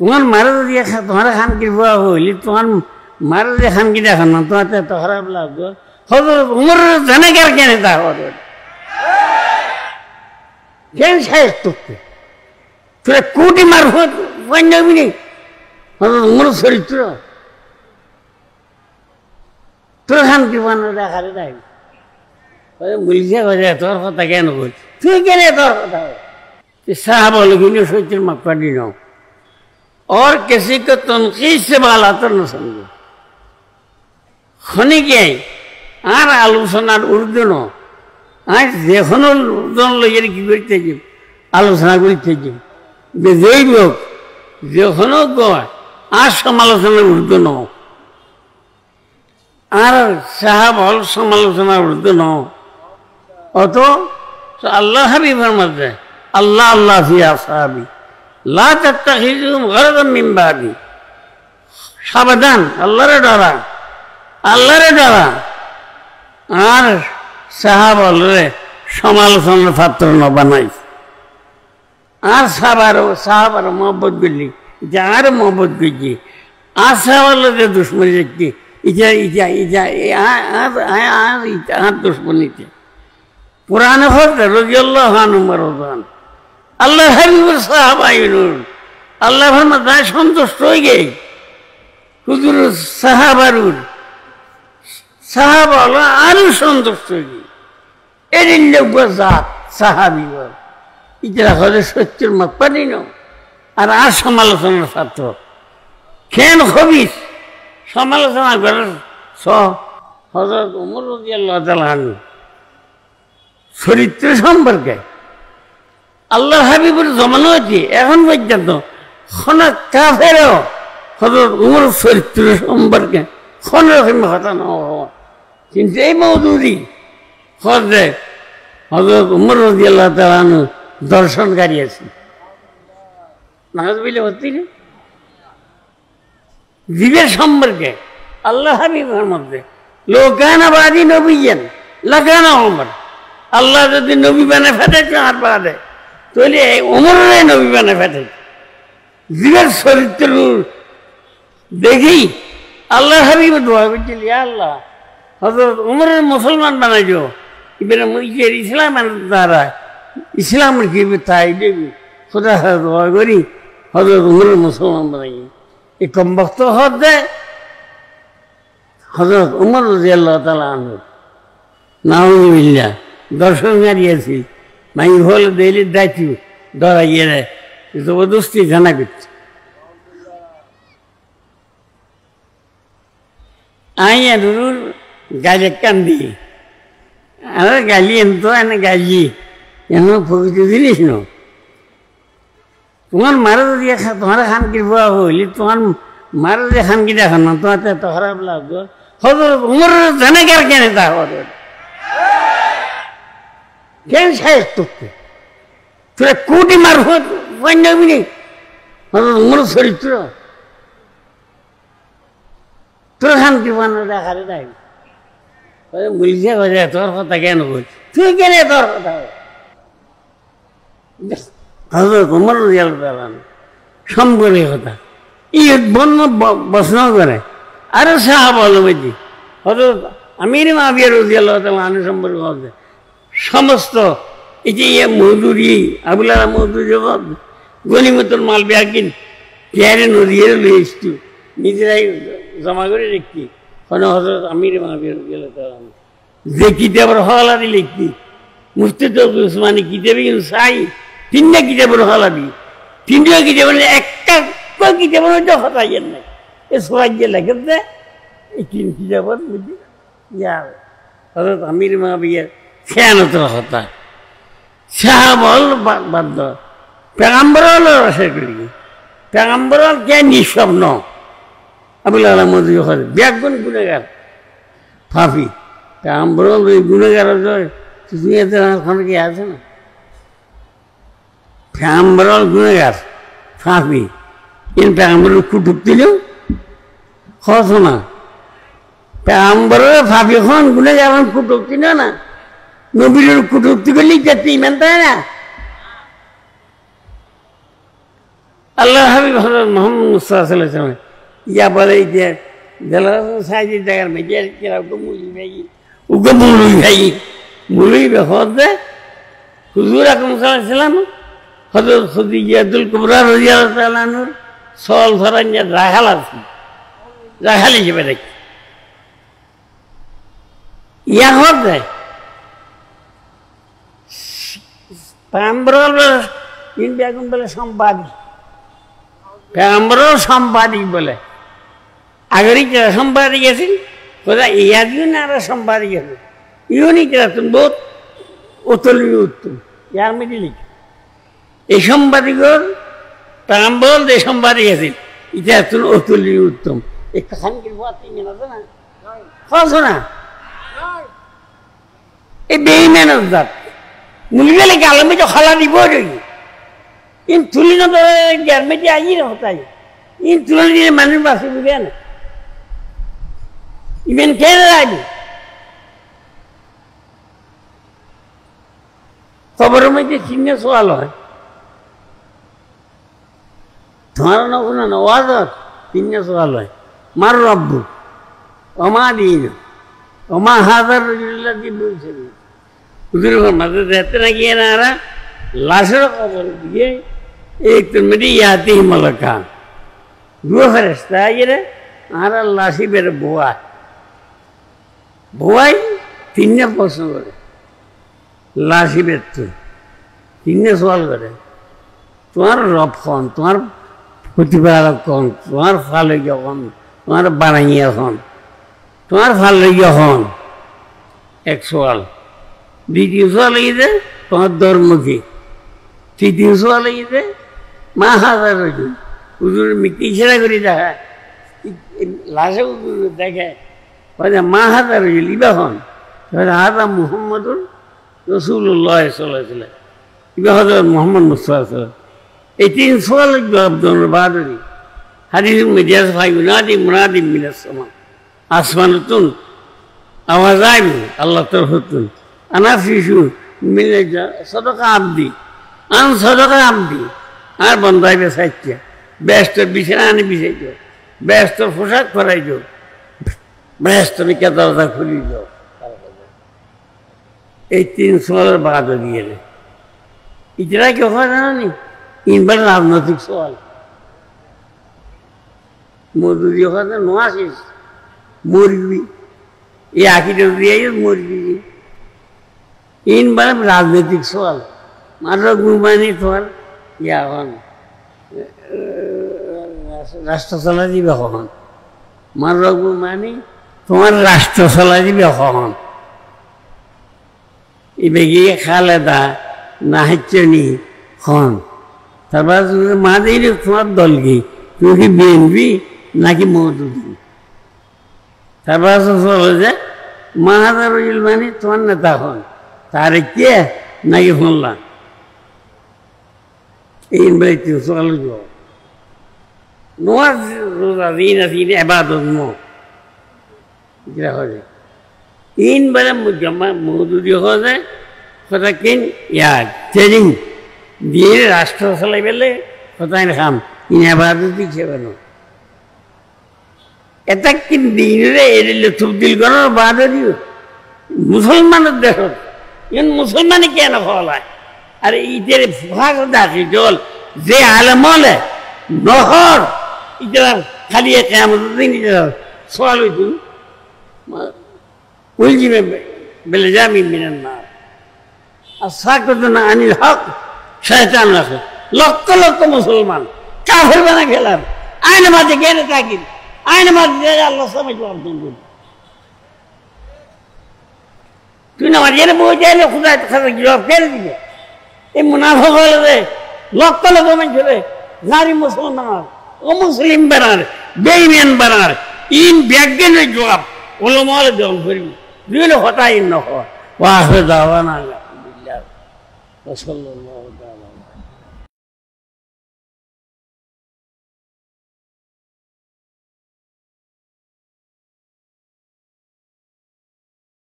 তোমার মারা দিয়ে তোমার খান কি বুয়া হইলি তোমার মারা দিয়ে খান কি দেখান না তোমার তো খারাপ লাগবে হজরত উমর জানে কেন তা হজরত কেন সাহেব তোকে তোরা কোটি মারব যাবি নি হজরত উমর চরিত্র তোর খান কি বানো দেখারে দেখ বলছে তোর কথা কেন বল তুই কেন তোর কথা साहब लोगों सोच मक्कड़ी नो और किसी को तनकीद से बाला तो न समझो खनी के आर आलोचना उर्दू नो आज देखो नो उर्दू लोग की करते जी आलोचना करते जी बेजोई लोग देखो नो को आज समालोचना उर्दू नो आर साहब हल समालोचना उर्दू नो अतो अल्लाह भी फरमाते हैं अल्लाह अल्लाह फी असहाबी ला तत्तखिजुहुम गरदम मिन बादी सावधान अल्लाहरे डरा আর সাহাবারে সমালোচনার পাত্র ন বানাই আর সাহাবার মোহব্বত করলি যার মোহব্বত করছি আর সাহাবারে দুশ্মনী দেখছি আর দুশ্মনীতে পুরানে হতে রাদিয়াল্লাহু আনহু মারদান আল্লাহ হাবিবুর সাহাবাইনুর আল্লাহ ফরমায় সন্তুষ্ট হয়ে গে হুজুর সাহাবারুর সাহাবা আরো সন্তুষ্ট হয়ে গে এদিন লোক জাত সাহাবি ইজরা হলে সত্যের মত পানি ন আর সমালোচনার ছাত্র কেন হবিস সমালোচনা করার হযরত ওমর রাদিয়াল্লাহু তাআলা আনহু চরিত্র সম্পর্কে আল্লাহ হাবিবুর জমানো আছে এখন পর্যন্ত খনা কাফেরও হযরত উমর চরিত্র সম্পর্কে কোন রকম কথা না হওয়া কিন্তু এই মওদুদি হযরত উমর রাদিয়াল্লাহু তাআলা আনহু দর্শনকারী আছে নাউযুবিল্লাহ বলতেন জীবের সম্পর্কে আল্লাহ হাবিবের মধ্যে লোকানা বাদি নবিয়ান লাগানা ওমর আল্লাহ যদি নবী বানায় ফেটাইছে আর বাদে তাহলে ওমরের নবী বানায় ফেটাইছে জীবের চরিত্র দেখি আল্লাহ হাবিব দোয়া করছিল ইয়া আল্লাহ হযরত ওমরের মুসলমান বানাইছো এবারে মুইজের ইসলামের দ্বারা ইসলামের কি তাই দেবি খোদা দোয়া করি হযরত ওমরের মুসলমান বানাই এই কম বক্ত হতে হযরত ওমর রাদিয়াল্লাহু তাআলা আনহু নাউযুবিল্লাহ দর্শনকারী আছি মাই হল দিলি দায়িত্ব ধরাইয়ে রে জবরদস্তি জানা করছে আইয়া রুর গালে কান্দি আর গালি এনতো এনে গালি এনে পবিত্র জিনিস ন তোমার মারা দিয়ে তোমার খান কি বুয়া হইলি তোমার মারা দিয়ে খান কি দেখান না তোমার তো খারাপ লাগবে হযরত উমর জানে কেন তা হযরত কেন সাহেব তোকে তোরা কোটি মারব যাবি নি উমর চরিত্র তোর খান কি বানো দেখারে দেখ বলছে তোর কথা কেন বল তুই কেন তোর কথা হযরত উমর রাদিয়াল্লাহু তাআলা সম্পর্কে কথা ই বন্য বসন করে আরো সাহাবা বলছি হযরত আমির মুআবিয়া রাদিয়াল্লাহু তাআলা আনহু সম্পর্কে কথা সমস্ত এই যে মজুরি আবুল আলা মজুরি গনিমতুল মাল ব্যাগিন পেয়ারে নদীয়ে লয়ে এসছি নিজেরাই জমা করে রেখছি কোনো হযরত আমির মুআবিয়া রাদিয়াল্লাহু তাআলা যে কিতাবের হওয়ালা দিয়ে লিখতি মুফতি উসমানী কিতাবে কিন্তু চাই তিনটা কিতাবের হওয়ালা দিই তিনটা কিতাবের একটা কিতাবের মধ্যে হতাইয়ের নাই এ সবাই যে লেখেছে এই তিন কিতাবের বুঝলি ইয়ার হযরত আমির মুআবিয়া খেয়ানতের কথা সাহাবল বাধ্য পেগাম্বর হলো রসের করি পেগাম্বর হল কে নিঃস্বপ্ন আবুল আলা মজুরি হয় ব্যাগুন গুণেগার ফাফি পেগাম্বর হল ওই গুণেগার দুনিয়াতে ওখানে কি আছে না পেগাম্বর হল গুণেগার ফাফি কিন্তু পেগাম্বর কুটুক দিল খস না পেগাম্বরের ফাফি খন গুণেগার কুটুক দিল না নবীর কটূক্তি করলেই যাতে ইমান তাই না আল্লাহ হাবিব হযরত মুহাম্মদ মুস্তাফা সাল্লাল্লাহু আলাইহি ওয়াসাল্লাম ইয়া বলে যে জালালাতুল সাইয়্যিদ জায়গার মেজে কিরা মুলি ভাই মুলি বেহদে হুজুর আকরাম সাল্লাল্লাহু আলাইহি ওয়াসাল্লাম হযরত খাদিজাতুল কুবরা রাদিয়াল্লাহু তাআলা আনহার সল ধরাঞ্জা রাহাল আছে রাহাল হিসেবে দেখি ইয়া হদে पैगंबर इन बेगम बोले संपादिक पैगंबर संपादिक बोले अगर ही क्या संपादिक ऐसे बोला याद ही ना रहा संपादिक ऐसे यूँ नहीं किया तुम बहुत उतली उत्तम यार मेरी लिखी ये संपादिक और पैगंबर दे संपादिक ऐसे इतना तुम उतली उत्तम एक कहानी की बात नहीं ना सुना कौन सुना ये बेईमान होता मुलगे के आलम में जो खला नहीं बोल रही इन तुलना तो घर में जो आई होता है इन तुलना ये मन में बात भी है ना इवन कह रहा है खबरों में जो चिन्ह सवाल है तुम्हारा ना सुना नवाज चिन्ह सवाल है मार रब्बु अमा दीन अमा हाज़र रजुल्लाह की बोल से उधर मदद रहते ना किया ना रहा लाशर कबर दिए एक तो मेरी याती ही मलकान दो फरिश्ता है ये रे आरा लाशी बेरे बुआ बुआ ही तीन प्रश्न करे लाशी बेरे तीन सवाल करे तुम्हारा रब कौन तुम्हारा प्रतिपालक कौन तुम्हारा फालगिया कौन तुम्हारा बनाइया कौन तुम्हारा फालगिया कौन एक सवाल द्वितीय सवाल ये तुम्हारा धर्म की तृतीय सवाल ये माँ हाज़र रजुल उधर मिट्टी छड़ा करी देखा लाशे उधर देखे वजह माँ हाज़र रजुल इबा कौन वजह हाज़र मुहम्मदुर रसूलुल्लाह सल्लल्लाहु अलैहि वसल्लम इबा हज़रत मोहम्मद मुस्तफा सल्लल्लाहु ये तीन सवाल जवाब दोनों बाद हुई हदीस में जैसे भाई मुनादी मुनादी मिनस समा आसमानुतुन आवाज़ाई में अल्लाह तरफ़ुतुन अनाफिशु मिले जा सदका आब्दी आन सदका आब्दी आर बंदाई बेसाइत्या बेस्टर बिछराने बिछाइजो बेस्टर पोशाक पराइजो बेस्टर में क्या दरजा खुलीजो ये तीन सवाल बाद हो गए रे इतना क्यों हो रहा नहीं इन पर राजनीतिक सवाल मौजूदी हो रहा नवासिस मुर्गी ये आखिर दिया ये मुर्गी इन बार राजनीतिक सवाल मारो गुमानी थोड़ा या वन राष्ट्र सलाजी बेखन मारो गुमानी तुम्हार राष्ट्र सलाजी बेखन इबेगी खालेदा नाहिचनी खन तबाज मादेरी तुम्हार दल की क्योंकि बीएनपी ना कि मौजूदी तबाज सलाजे महादार इल्मानी तुम्हार नेता खन तारे क्या नहीं होना इन बच्चों सवाल जो नवाज रोज़ा दीन असीने इबादत मो इतना हो जाए इन बड़े मुजम्मा मौजूदी हो जाए पता किन यार चेंजिंग दीन राष्ट्र सलाह बेले पता नहीं हम इन इबादत ही क्या बनो ऐसा किन दीन रे एरिले तुब्दिल करो बादल दियो मुसलमान देखो इन मुसलमान क्या ना फॉला है अरे इधर भाग दाखिल जोल जे आलमोल है नौकर इधर खाली एक क़यामत दिन इधर सवाल हुई तू उलझी में बिलजामी मिनन नार असाकुत ना अनिल हक शैतान रखे लक्को मुसलमान काफिर बना खेला आयन माते कहने ताकिद आयन माते अल्लाह समझ लो तुम तूने मर्यादा बोझ है लोग खुदा खतर जवाब कर दिए ये मुनाफिक वाले थे लोगों में चले नारी मुसलमान वो मुस्लिम बना रहे बेईमान बना रहे इन व्यक्ति ने जवाब उलमाल जवाब करी दिल होता ही न हो वाह दावा ना अल्लाह वसल्लल्लाहु अलैहि